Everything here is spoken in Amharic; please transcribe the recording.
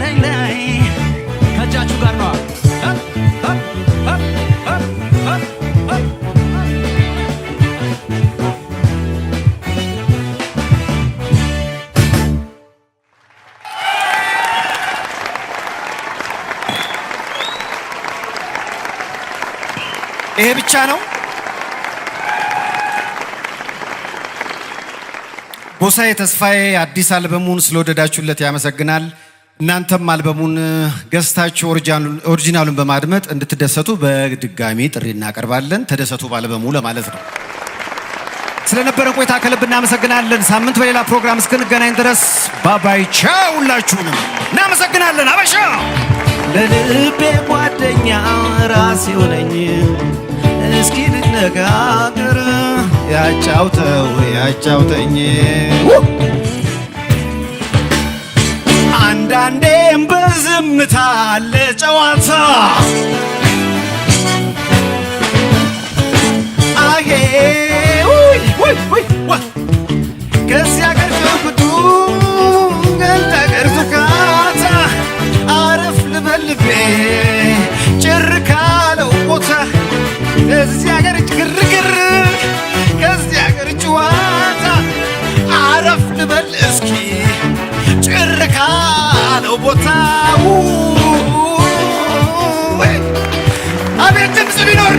አለኝ ላይ ከእጃችሁ ጋር ነው ይሄ ብቻ ነው። ቦሳዬ ተስፋዬ አዲስ አልበሙን ስለወደዳችሁለት ያመሰግናል። እናንተም አልበሙን ገዝታችሁ ኦሪጂናሉን በማድመጥ እንድትደሰቱ በድጋሚ ጥሪ እናቀርባለን። ተደሰቱ ባልበሙ ለማለት ነው። ስለነበረን ቆይታ ከልብ እናመሰግናለን። ሳምንት በሌላ ፕሮግራም እስክንገናኝ ድረስ ባባይ ቻው። ሁላችሁንም እናመሰግናለን። አበሻ ለልቤ ጓደኛ ራሴው ነኝ እስኪ ልነጋገር ያጫውተኝ አንዳንዴም በዝምታ ለጨዋታ አዬ ከዚያ ገር ጀብቱ ገንታ ገር ፍካታ አረፍ ልበልቤ ጭር ካለው ቦታ ከዚያ ገር ግርግር ከዚያ ገር ጨዋታ አረፍ ልበል እስኪ ጭር ካለው ቦታ አቤት ድምፅ ቢኖር